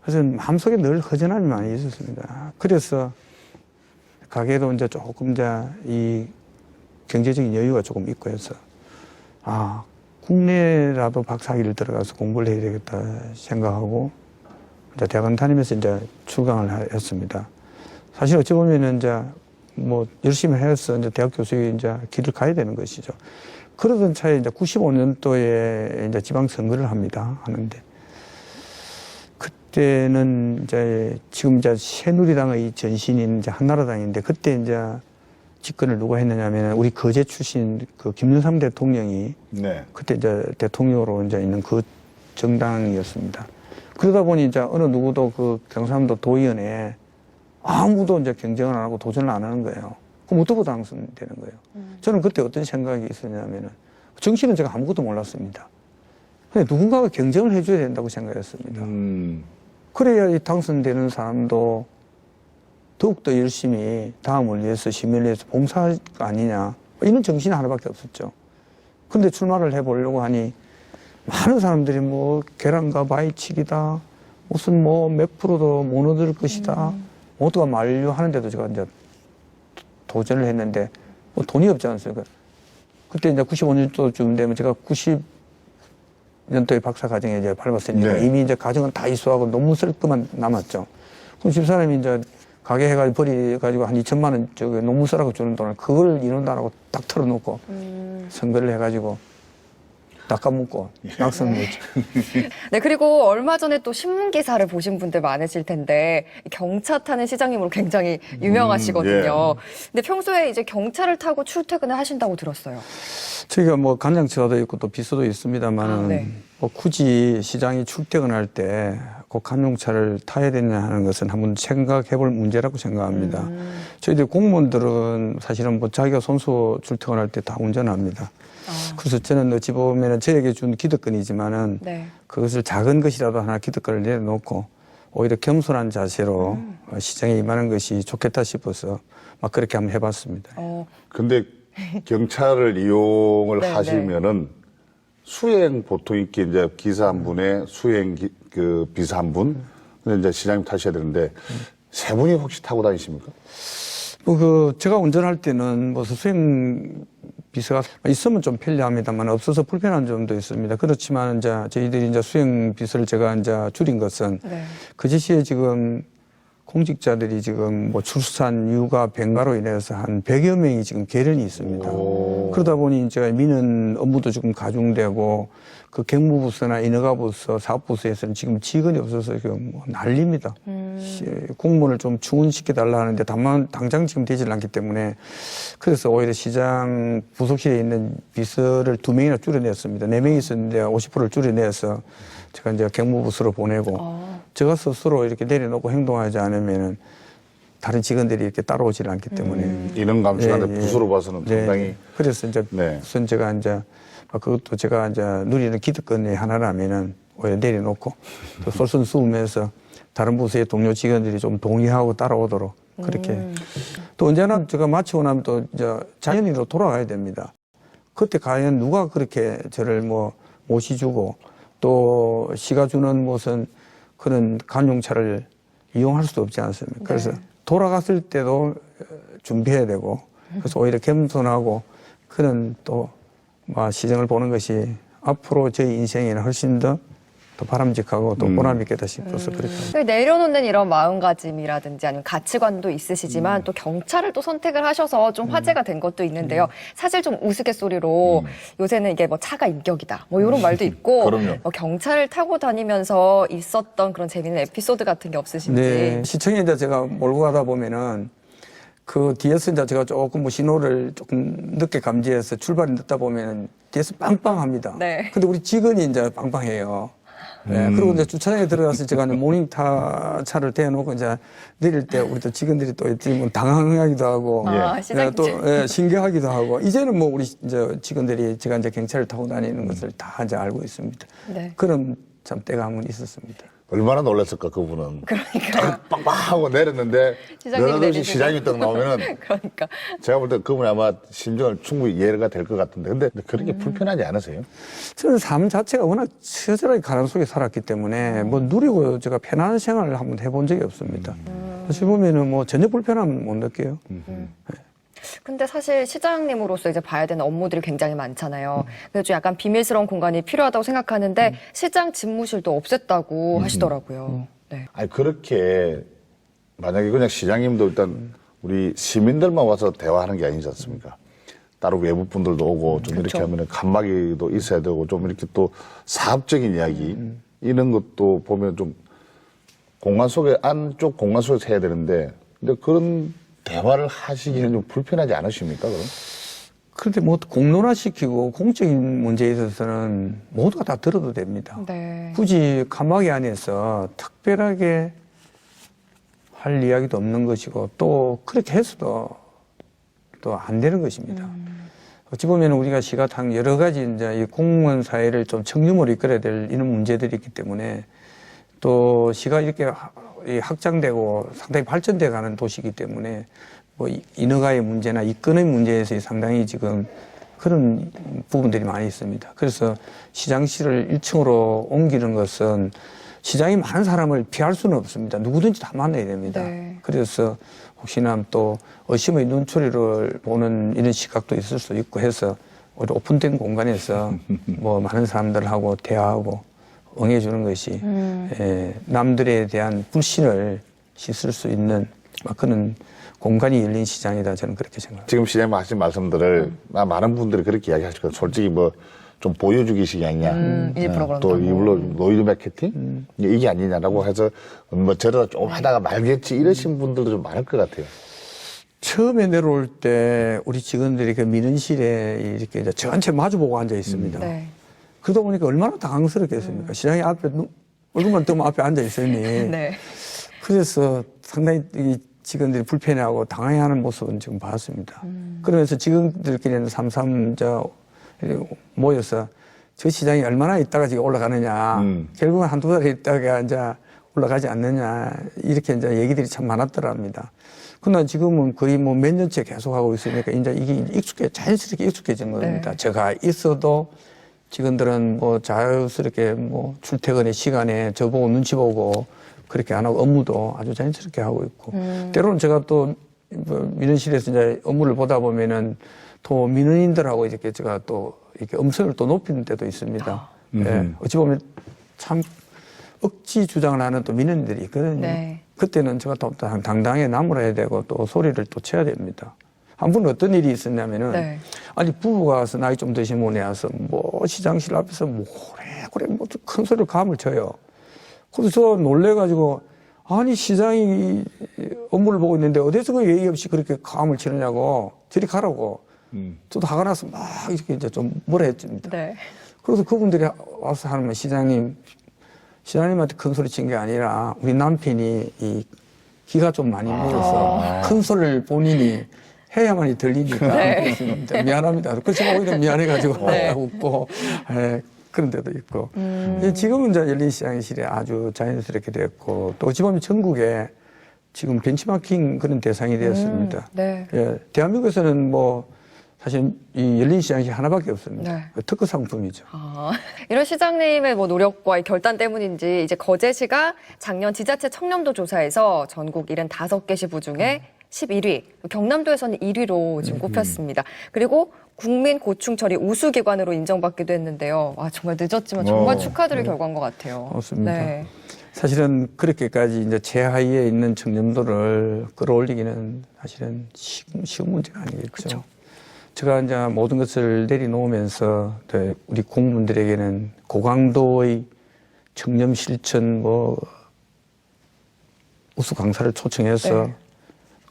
그래서 마음속에 늘 허전함이 많이 있었습니다. 그래서 가게도 이제 조금 이제 이 경제적인 여유가 조금 있고 해서 국내라도 박사학위를 들어가서 공부를 해야 되겠다 생각하고 이제 대학원 다니면서 이제 출강을 했습니다. 사실 어찌 보면은 이제 뭐 열심히 해서 이제 대학 교수의 이제 길을 가야 되는 것이죠. 그러던 차에 이제 95년도에 이제 지방선거를 하는데 그때는 이제 지금 이제 새누리당의 전신인 이제 한나라당인데 그때 이제 집권을 누가 했느냐면 우리 거제 출신 그 김영삼 대통령이 네. 그때 이제 대통령으로 이제 있는 그 정당이었습니다. 그러다 보니 이제 어느 누구도 그 경상도 도의원에 아무도 이제 경쟁을 안 하고 도전을 안 하는 거예요. 그럼 어떻게 당선되는 거예요? 저는 그때 어떤 생각이 있었냐면은 정치는 제가 아무것도 몰랐습니다. 근데 누군가가 경쟁을 해줘야 된다고 생각했습니다. 그래야 이 당선되는 사람도 더욱더 열심히 다음을 위해서 시민을 위해서 봉사가 아니냐 이런 정신이 하나밖에 없었죠. 근데 출마를 해보려고 하니 많은 사람들이 뭐 계란과 바위치기다 무슨 뭐 몇 프로도 못 얻을 것이다 모두가 만류하는데도 제가 이제 도전을 했는데 뭐 돈이 없지 않습니까? 그때 이제 95년도쯤 되면 제가 90년도에 박사 과정에 이제 밟았으니까 네. 이미 이제 과정은 다 이수하고 논문 쓸 것만 남았죠. 그럼 집사람이 이제 가게 해가지고 버려가지고 한 2천만 원 저기 논문 쓰라고 주는 돈을 그걸 인원다라고 딱 털어놓고 선거를 해가지고 닦아먹고 낙선 거죠. 네, 그리고 얼마 전에 또 신문 기사를 보신 분들 많으실 텐데 경차 타는 시장님으로 굉장히 유명하시거든요. 근데 평소에 이제 경차를 타고 출퇴근을 하신다고 들었어요. 저희가 뭐 간장차도 있고 또 비서도 있습니다만은 아, 네. 뭐 굳이 시장이 출퇴근할 때 꼭 간용차를 타야 되냐 하는 것은 한번 생각해볼 문제라고 생각합니다. 저희들 공무원들은 사실은 뭐 자기가 손수 출퇴근할 때 다 운전합니다. 그래서 저는 어찌 보면은 저에게 준 기득권이지만은 네. 그것을 작은 것이라도 하나 기득권을 내려놓고 오히려 겸손한 자세로 시장에 임하는 것이 좋겠다 싶어서 막 그렇게 한번 해봤습니다. 근데 경찰을 이용을 네, 하시면은 수행 보통 이렇게 이제 기사 한 분에 수행 그 비서 한 분, 근데 이제 시장님 타셔야 되는데 세 분이 혹시 타고 다니십니까? 제가 운전할 때는 뭐 수행 비서가 있으면 좀 편리합니다만 없어서 불편한 점도 있습니다. 그렇지만 이제 저희들이 이제 수행 비서를 제가 이제 줄인 것은 네. 그 시시에 지금 공직자들이 지금 뭐 출산, 육아, 병가로 인해서 한 100여 명이 지금 계련이 있습니다. 그러다 보니 이제 민원 업무도 지금 가중되고 그 경무부서나 인허가부서, 사업부서에서는 지금 직원이 없어서 지금 뭐 난립니다. 공무원을 좀 충원시켜달라 하는데 다만 당장 지금 되질 않기 때문에 그래서 오히려 시장 부속실에 있는 비서를 2명이나 줄여냈습니다. 4명이 있었는데 50%를 줄여내서 제가 이제 경무부서로 보내고 제가 스스로 이렇게 내려놓고 행동하지 않으면은 다른 직원들이 이렇게 따라오질 않기 때문에 인원 감축하는데 부서로 봐서는 상당히 그래서 이제 네. 우선 제가 이제 그것도 제가 이제 누리는 기득권의 하나라면은 오히려 내려놓고 또 솔선수범해서 다른 부서의 동료 직원들이 좀 동의하고 따라오도록 그렇게 또 언제나 제가 마치고 나면 또 이제 자연인으로 돌아가야 됩니다. 그때 과연 누가 그렇게 저를 뭐 모시주고 또 시가 주는 무슨 그런 간용차를 이용할 수도 없지 않습니까? 그래서 돌아갔을 때도 준비해야 되고 그래서 오히려 겸손하고 그런 또 시정을 보는 것이 앞으로 저희 인생에는 훨씬 더 바람직하고 또 보람 있겠다 싶어서 그렇게 내려놓는 이런 마음가짐이라든지 아니면 가치관도 있으시지만 또 경찰을 또 선택을 하셔서 좀 화제가 된 것도 있는데요. 사실 좀 우스갯소리로 요새는 이게 뭐 차가 인격이다 뭐 이런 말도 있고 그럼요. 경찰을 타고 다니면서 있었던 그런 재미있는 에피소드 같은 게 없으신지. 네, 시청에 이제 제가 몰고 가다 보면은 그 뒤에서 이제 제가 조금 뭐 신호를 조금 늦게 감지해서 출발이 늦다 보면은 뒤에서 빵빵합니다. 네. 근데 우리 직원이 이제 빵빵해요. 네, 그리고 이제 주차장에 들어가서 제가 모닝타 차를 대놓고 이제 내릴 때 우리 또 직원들이 또 뭐 당황하기도 하고 시장님. 또 신기하기도 하고 이제는 뭐 우리 이제 직원들이 제가 이제 경찰을 타고 다니는 것을 다 이제 알고 있습니다. 네. 그런 참 때가 한번 있었습니다. 얼마나 놀랐을까 그분은. 그러니까요. 빵빵 하고 내렸는데 시장님이 너나없이 내리시고. 시장이 딱 나오면은 그러니까. 제가 볼 때 그분이 아마 심정을 충분히 이해가 될 것 같은데 근데 그렇게 불편하지 않으세요? 저는 삶 자체가 워낙 처절하게 가난 속에 살았기 때문에 뭐 누리고 제가 편안한 생활을 한번 해본 적이 없습니다. 사실 보면은 뭐 전혀 불편함 못 느껴요. 근데 사실 시장님으로서 이제 봐야 되는 업무들이 굉장히 많잖아요. 그래서 좀 약간 비밀스러운 공간이 필요하다고 생각하는데 시장 집무실도 없앴다고 하시더라고요. 네. 아니 그렇게 만약에 그냥 시장님도 일단 우리 시민들만 와서 대화하는 게 아니지 않습니까? 따로 외부 분들도 오고 좀 이렇게 하면은 칸막이도 있어야 되고 좀 이렇게 또 사업적인 이야기 이런 것도 보면 좀 공간 속에 안쪽 공간 속에서 해야 되는데 근데 그런 대화를 하시기는 좀 불편하지 않으십니까, 그럼? 그런데 뭐 공론화시키고 공적인 문제에 있어서는 모두가 다 들어도 됩니다. 네. 굳이 칸막이 안에서 특별하게 할 이야기도 없는 것이고 또 그렇게 해서도 또 안 되는 것입니다. 어찌 보면 우리가 시가 여러 가지 이제 이 공무원 사회를 좀 청렴으로 이끌어야 될 이런 문제들이 있기 때문에 또 시가 이렇게 확장되고 상당히 발전돼 가는 도시이기 때문에 뭐 인허가의 문제나 이권의 문제에서 상당히 지금 그런 부분들이 많이 있습니다. 그래서 시장실을 1층으로 옮기는 것은 시장이 많은 사람을 피할 수는 없습니다. 누구든지 다 만나야 됩니다. 네. 그래서 혹시나 또 의심의 눈초리를 보는 이런 시각도 있을 수 있고 해서 우리 오픈된 공간에서 뭐 많은 사람들하고 대화하고 응해주는 것이 남들에 대한 불신을 씻을 수 있는 그런 공간이 열린 시장이다 저는 그렇게 생각합니다. 지금 시장님 하신 말씀들을 많은 분들이 그렇게 이야기하실 거예요. 솔직히 뭐 좀 보여주기식이 아니냐. 일부러 그런다고. 또 일부러 노이즈 마케팅? 이게 아니냐라고 해서 뭐 저러다 좀 하다가 말겠지 이러신 분들도 좀 많을 것 같아요. 처음에 내려올 때 우리 직원들이 그 민원실에 이렇게 이제 전체 마주보고 앉아 있습니다. 네. 그러다 보니까 얼마나 당황스럽겠습니까? 시장이 앞에 얼굴만 뜨면 앞에 앉아 있으니. 네. 그래서 상당히 이 직원들이 불편해하고 당황해하는 모습은 지금 봤습니다. 그러면서 직원들끼리는 삼삼 모여서 저 시장이 얼마나 있다가 지금 올라가느냐. 결국은 한두 달 있다가 이제 올라가지 않느냐. 이렇게 이제 얘기들이 참 많았더랍니다. 그러나 지금은 거의 뭐 몇 년째 계속 하고 있으니까 이제 이게 자연스럽게 익숙해진 겁니다. 네. 제가 있어도 직원들은 뭐 자유스럽게 뭐 출퇴근의 시간에 저보고 눈치 보고 그렇게 안 하고 업무도 아주 자연스럽게 하고 있고 때로는 제가 또 민원실에서 이제 업무를 보다 보면은 또 민원인들하고 이렇게 제가 또 이렇게 음성을 또 높이는 때도 있습니다. 예. 어찌 보면 참 억지 주장을 하는 또 민원인들이 있거든요. 네. 그때는 제가 또 당당하게 나무라야 되고 또 소리를 또 쳐야 됩니다. 한 분은 어떤 일이 있었냐면은 네. 아니 부부가 와서 나이 좀 드신 분이 와서 뭐 시장실 앞에서 오래 뭐 큰 소리로 감을 쳐요. 그래서 저 놀래가지고 아니 시장이 업무를 보고 있는데 어디서 그 예의 없이 그렇게 감을 치느냐고 저리 가라고. 저도 화가 나서 막 이렇게 이제 좀 뭐라 했습니다. 네. 그래서 그분들이 와서 하는 말 시장님한테 큰 소리 친 게 아니라 우리 남편이 이 기가 좀 많이 물어서 큰 소리를 본인이 해야만이 들리니까 네. 그랬습니다. 미안합니다. 그렇지만 오히려 미안해가지고 네. 웃고 그런 데도 있고 지금은 이제 열린 시장실에 아주 자연스럽게 됐고 또 어찌 보면 전국에 지금 벤치마킹 그런 대상이 되었습니다. 네. 예, 대한민국에서는 뭐 사실 이 열린 시장이 하나밖에 없습니다. 네. 특허 상품이죠. 이런 시장님의 뭐 노력과 결단 때문인지 이제 거제시가 작년 지자체 청렴도 조사에서 전국 75개 시부 중에 11위, 경남도에서는 1위로 지금 꼽혔습니다. 그리고 국민 고충 처리 우수 기관으로 인정받기도 했는데요. 와, 정말 늦었지만 정말 축하드릴 결과인 것 같아요. 맞습니다. 네. 사실은 그렇게까지 이제 최하위에 있는 청렴도를 끌어올리기는 사실은 쉬운 문제가 아니겠죠. 그쵸. 제가 이제 모든 것을 내려놓으면서 우리 공무원들에게는 고강도의 청렴 실천 우수 강사를 초청해서 네.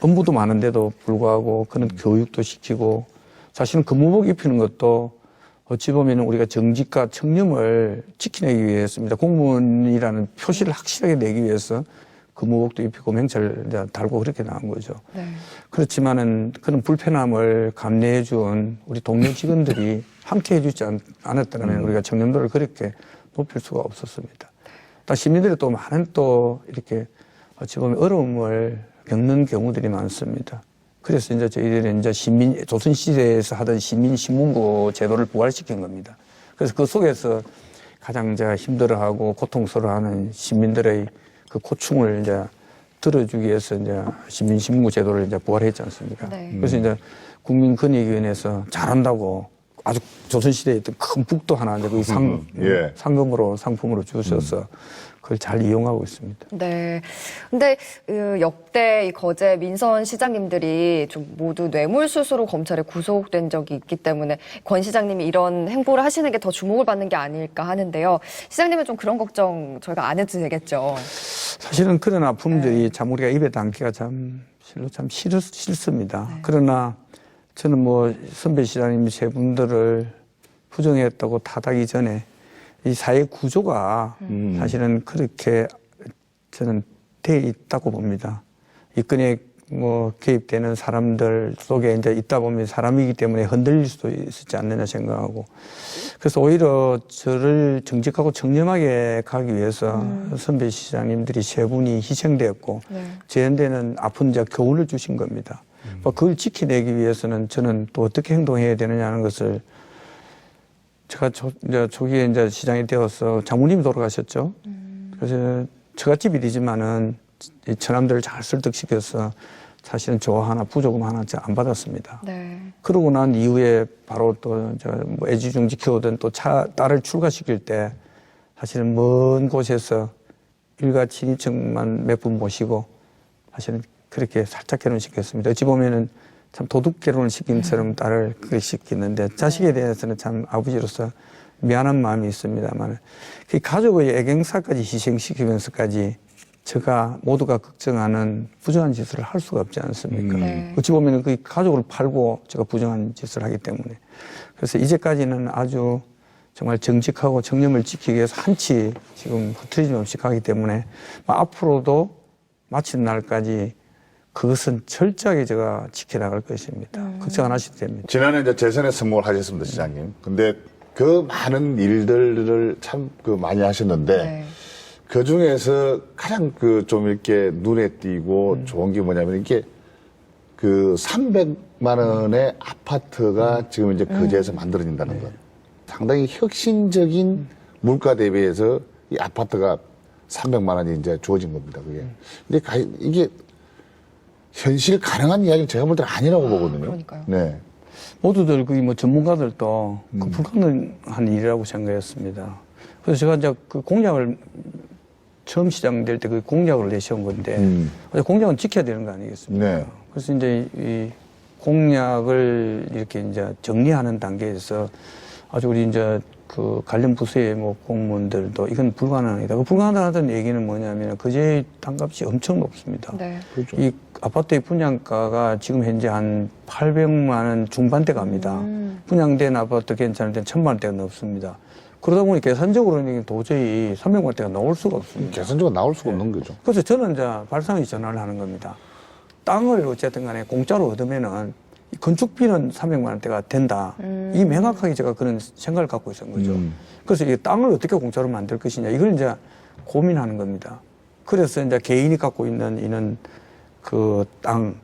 업무도 많은데도 불구하고 그런 교육도 시키고 사실은 근무복 입히는 것도 어찌 보면 우리가 정직과 청렴을 지키기 위해서입니다. 공무원이라는 표시를 확실하게 내기 위해서 근무복도 입히고 명찰을 달고 그렇게 나온 거죠. 네. 그렇지만은 그런 불편함을 감내해 준 우리 동료 직원들이 함께 해주지 않았다면 우리가 청렴도를 그렇게 높일 수가 없었습니다. 또 시민들이 또 많은 또 이렇게 어찌 보면 어려움을 겪는 경우들이 많습니다. 그래서 이제 저희들은 이제 조선시대에서 하던 시민신문고 제도를 부활시킨 겁니다. 그래서 그 속에서 가장 이제 힘들어하고 고통스러워하는 시민들의 그 고충을 이제 들어주기 위해서 이제 시민신문고 제도를 이제 부활했지 않습니까? 네. 그래서 이제 국민권익위원회에서 잘한다고 아주 조선시대에 있던 큰 북도 하나 이제 예. 상금으로 상품으로 주셔서 그걸 잘 이용하고 있습니다. 네. 근데 역대 이 거제 민선 시장님들이 좀 모두 뇌물수수로 검찰에 구속된 적이 있기 때문에 권 시장님이 이런 행보를 하시는 게 더 주목을 받는 게 아닐까 하는데요. 시장님은 좀 그런 걱정 저희가 안 해도 되겠죠. 사실은 그런 아픔들이 참 우리가 입에 담기가 참 싫습니다. 그러나 저는 뭐 선배 시장님 세 분들을 부정했다고 탓하기 전에 이 사회 구조가 사실은 그렇게 저는 돼 있다고 봅니다. 이건에 뭐 개입되는 사람들 속에 이제 있다 보면 사람이기 때문에 흔들릴 수도 있지 않느냐 생각하고 그래서 오히려 저를 정직하고 청렴하게 가기 위해서 선배 시장님들이 세 분이 희생되었고 네. 저한테는 아픈 자 교훈을 주신 겁니다. 그걸 지켜내기 위해서는 저는 또 어떻게 행동해야 되느냐는 것을 제가 이제 초기에 이제 시장이 되어서 장모님이 돌아가셨죠. 그래서 처갓집 일이지만은 이 처남들을 잘 설득시켜서 사실은 저 하나 부조금 하나 안 받았습니다. 네. 그러고 난 이후에 바로 또 제가 뭐 애지중지 키우던 또 딸을 출가시킬 때 사실은 먼 곳에서 일가 친인척만 몇 분 모시고 사실은 그렇게 살짝 결혼시켰습니다. 어찌 보면은 참 도둑 결혼을 시킨 처럼 딸을 그렇게 시켰는데 자식에 대해서는 참 아버지로서 미안한 마음이 있습니다만 그 가족의 애경사까지 희생시키면서까지 제가 모두가 걱정하는 부정한 짓을 할 수가 없지 않습니까? 네. 어찌 보면 그 가족을 팔고 제가 부정한 짓을 하기 때문에 그래서 이제까지는 아주 정말 정직하고 청렴을 지키기 위해서 한치 지금 흐트러짐 없이 가기 때문에 앞으로도 마치는 날까지 그것은 철저하게 제가 지켜나갈 것입니다. 걱정 안 하셔도 됩니다. 지난해 이제 재선에 성공을 하셨습니다, 시장님. 근데 그 많은 일들을 참 많이 하셨는데 네. 그 중에서 가장 좀 이렇게 눈에 띄고 좋은 게 뭐냐면 이게 300만 원의 아파트가 지금 이제 거제에서 만들어진다는 것. 상당히 혁신적인 물가 대비해서 이 아파트가 300만 원이 이제 주어진 겁니다, 그게. 근데 이게 현실 가능한 이야기는 제가 볼 때는 아니라고 보거든요. 그러니까요. 네. 모두들 그 뭐 전문가들도 그 불가능한 일이라고 생각했습니다. 그래서 제가 이제 그 공약을 처음 시작될 때 그 공약을 내세운 건데 공약은 지켜야 되는 거 아니겠습니까? 네. 그래서 이제 이 공약을 이렇게 이제 정리하는 단계에서 아주 우리 이제 그 관련 부서의 뭐 공무원들도 이건 불가능하다. 그 불가능하다는 얘기는 뭐냐면 그제 땅값이 엄청 높습니다. 네. 그렇죠. 이 아파트의 분양가가 지금 현재 한 800만 원 중반대 갑니다. 분양된 아파트 괜찮을 때는 1000만 원대가 넘습니다. 그러다 보니 계산적으로는 도저히 300만 원대가 나올 수가 없습니다. 계산적으로 나올 수가 없는 거죠. 그래서 저는 이제 발상의 전환을 하는 겁니다. 땅을 어쨌든 간에 공짜로 얻으면은 건축비는 300만 원대가 된다. 이 명확하게 제가 그런 생각을 갖고 있었던 거죠. 그래서 이 땅을 어떻게 공짜로 만들 것이냐 이걸 이제 고민하는 겁니다. 그래서 이제 개인이 갖고 있는 이는 그 땅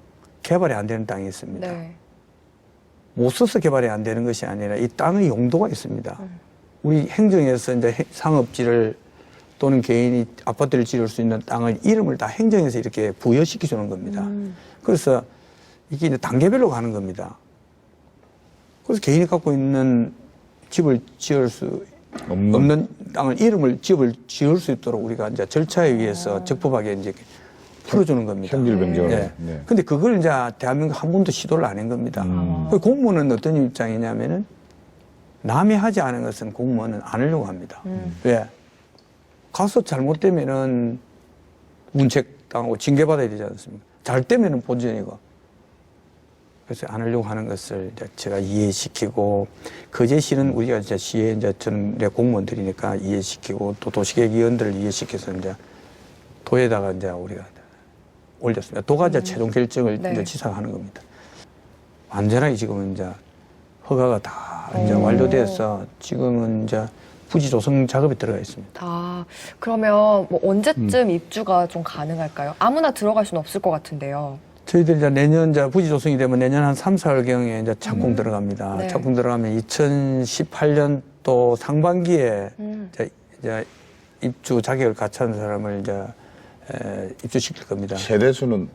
개발이 안 되는 땅이 있습니다. 네. 못 써서 개발이 안 되는 것이 아니라 이 땅의 용도가 있습니다. 우리 행정에서 이제 상업지를 또는 개인이 아파트를 지을 수 있는 땅을 이름을 다 행정에서 이렇게 부여시켜 주는 겁니다. 그래서 이게 이제 단계별로 가는 겁니다. 그래서 개인이 갖고 있는 집을 지을 수 없는 땅을 집을 지을 수 있도록 우리가 이제 절차에 의해서 적법하게 이제 풀어주는 겁니다. 현질 변경을. 네. 네. 근데 그걸 이제 대한민국 한 번도 시도를 안 한 겁니다. 그 공무원은 어떤 입장이냐면은 남이 하지 않은 것은 공무원은 안 하려고 합니다. 왜? 가서 잘못되면은 문책당하고 징계받아야 되지 않습니까? 잘 되면은 본전이고. 그래서 안 하려고 하는 것을 이제 제가 이해시키고, 거제시는 우리가 이제 시에 이제 저는 공무원들이니까 이해시키고, 또 도시계획위원들을 이해시켜서 이제 도에다가 이제 우리가 올렸습니다. 도가 이제 최종 결정을 네. 이제 지사가 하는 겁니다. 완전하게 지금은 이제 허가가 다 이제 완료돼서 지금은 이제 부지 조성 작업에 들어가 있습니다. 아, 그러면 뭐 언제쯤 입주가 좀 가능할까요? 아무나 들어갈 수는 없을 것 같은데요. 저희들 이제 내년 이제 부지 조성이 되면 내년 한 3, 4월경에 이제 착공 들어갑니다. 네. 착공 들어가면 2018년도 상반기에 이제 입주 자격을 갖춘 사람을 이제 입주시킬 겁니다. 세대수는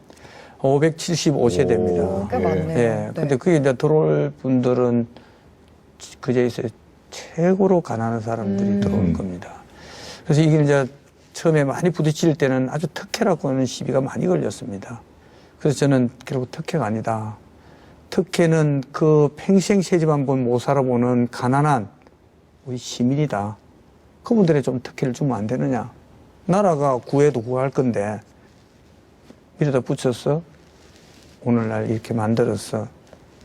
575세대입니다. 꽤 예. 많네요. 예. 근데 그게 이제 들어올 분들은 그제에서 최고로 가난한 사람들이 들어올 겁니다. 그래서 이게 이제 처음에 많이 부딪힐 때는 아주 특혜라고 하는 시비가 많이 걸렸습니다. 그래서 저는 결국 특혜가 아니다. 특혜는 그 평생 새집 한 번 못 살아보는 가난한 우리 시민이다. 그분들에 좀 특혜를 주면 안 되느냐. 나라가 구해도 구할 건데 밀어다 붙여서 오늘날 이렇게 만들어서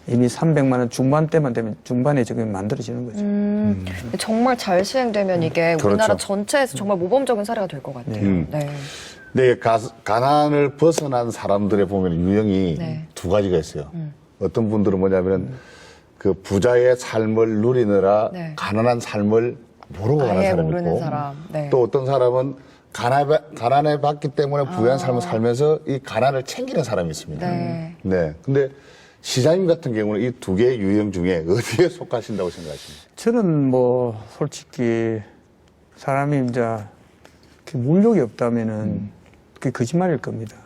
이미 300만 원 중반대만 되면 중반에 지금 만들어지는 거죠. 정말 잘 시행되면 이게 우리나라 그렇죠. 전체에서 정말 모범적인 사례가 될 것 같아요. 네. 네. 근데 가난을 벗어난 사람들의 보면 유형이 네. 두 가지가 있어요. 어떤 분들은 뭐냐면은 그 부자의 삶을 누리느라 네. 가난한 삶을 모르고 가는 아예 사람이 모르는 있고 사람. 네. 또 어떤 사람은 가난해 봤기 때문에 부유한 삶을 살면서 이 가난을 챙기는 사람이 있습니다. 네. 네. 근데 시장님 같은 경우는 이 두 개의 유형 중에 어디에 속하신다고 생각하십니까? 저는 뭐 솔직히 사람이 이제 그 물욕이 없다면은 그게 거짓말일 겁니다.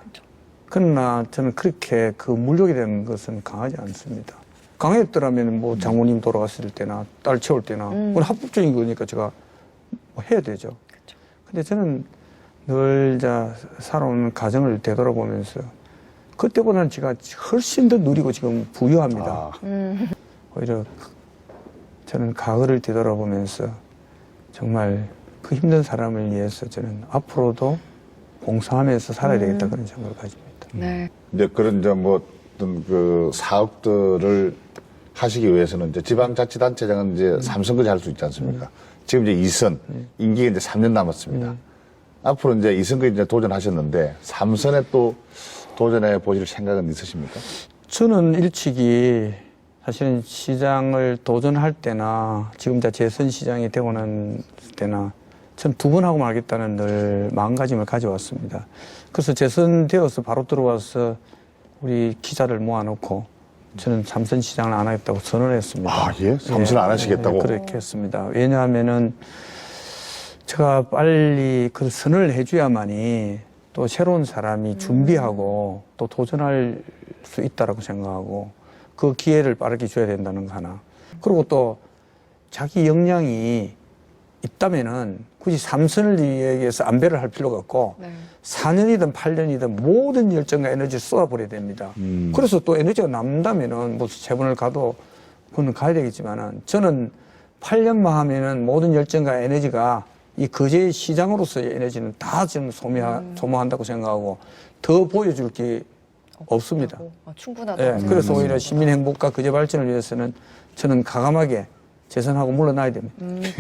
그러나 저는 그렇게 그 물욕이 되는 것은 강하지 않습니다. 강했더라면 뭐 장모님 돌아갔을 때나 딸 채울 때나 그건 합법적인 거니까 제가 뭐 해야 되죠. 근데 저는 늘 살아오는 가정을 되돌아보면서 그때보다는 제가 훨씬 더 누리고 지금 부유합니다. 오히려 저는 과거를 되돌아보면서 정말 그 힘든 사람을 위해서 저는 앞으로도 봉사하면서 살아야 되겠다 그런 생각을 가집니다. 네. 이제 그런 이제 뭐 어떤 그 사업들을 하시기 위해서는 이제 지방자치단체장은 이제 3선까지 할 수 있지 않습니까? 지금 이제 2선, 임기가 이제 3년 남았습니다. 앞으로 이제 2선까지 이제 도전하셨는데 3선에 또 도전해 보실 생각은 있으십니까? 저는 일찍이 사실은 시장을 도전할 때나 지금 재선 시장이 되고 난 때나 전 두 번 하고 말겠다는 늘 마음가짐을 가져왔습니다. 그래서 재선되어서 바로 들어와서 우리 기자를 모아놓고 저는 3선 시장을 안 하겠다고 선언을 했습니다. 아, 예? 3선 안 하시겠다고? 그렇게 했습니다. 왜냐하면은 제가 빨리 그 선언을 해줘야만이 또 새로운 사람이 준비하고 또 도전할 수 있다라고 생각하고 그 기회를 빠르게 줘야 된다는 거 하나. 그리고 또 자기 역량이 있다면은 굳이 3선을 위해서 안배를 할 필요가 없고 네. 4년이든 8년이든 모든 열정과 에너지를 쏟아버려야 됩니다. 그래서 또 에너지가 남다면은 뭐 재본을 가도 그건 가야 되겠지만은 저는 8년만 하면은 모든 열정과 에너지가 이 거제 시장으로서의 에너지는 다 지금 소모한다고 생각하고 더 보여줄 게 없습니다. 충분하다. 예, 그래서 오히려 시민 행복과 거제 발전을 위해서는 저는 과감하게 재선하고 물러나야 됩니다.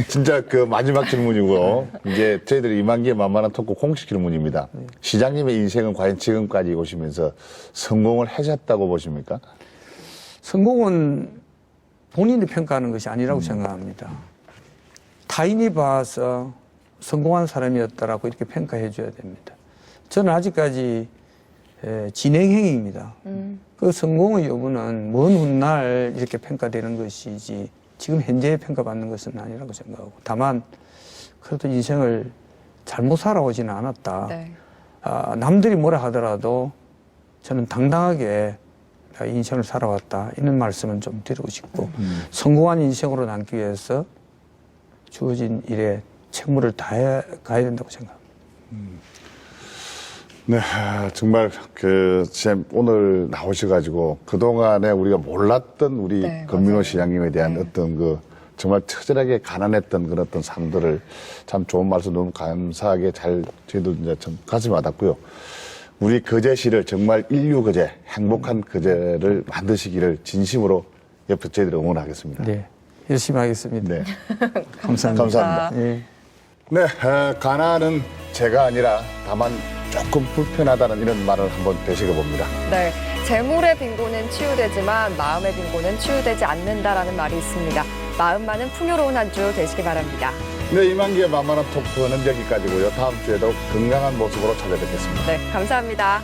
진짜 그 마지막 질문이고요. 이제 저희들이 이만기의 만만한 토크 공식 질문입니다. 시장님의 인생은 과연 지금까지 오시면서 성공을 하셨다고 보십니까? 성공은 본인이 평가하는 것이 아니라고 생각합니다. 타인이 봐서 성공한 사람이었다라고 이렇게 평가해 줘야 됩니다. 저는 아직까지 진행형입니다. 그 성공의 여부는 먼 훗날 이렇게 평가되는 것이지 지금 현재에 평가받는 것은 아니라고 생각하고 다만 그래도 인생을 잘못 살아오지는 않았다. 네. 남들이 뭐라 하더라도 저는 당당하게 인생을 살아왔다. 이런 말씀은 좀 드리고 싶고 성공한 인생으로 남기 위해서 주어진 일에 책무를 다해 가야 된다고 생각합니다. 네, 정말 오늘 나오셔가지고 그동안에 우리가 몰랐던 우리 네, 권민호 맞아요. 시장님에 대한 네. 어떤 그 정말 처절하게 가난했던 그런 어떤 삶들을 참 좋은 말씀 너무 감사하게 잘 저희도 이제 참 가슴이 와닿고요. 우리 거제시를 정말 인류 거제, 행복한 거제를 만드시기를 진심으로 옆에 저희들이 응원하겠습니다. 네, 열심히 하겠습니다. 네. 감사합니다. 감사합니다. 예. 네, 가난은 제가 아니라 다만 조금 불편하다는 이런 말을 한번 되새겨 봅니다. 네. 재물의 빈곤은 치유되지만 마음의 빈곤은 치유되지 않는다라는 말이 있습니다. 마음만은 풍요로운 한 주 되시기 바랍니다. 네, 이만기의 만만한 토크는 여기까지고요. 다음 주에도 건강한 모습으로 찾아뵙겠습니다. 네, 감사합니다.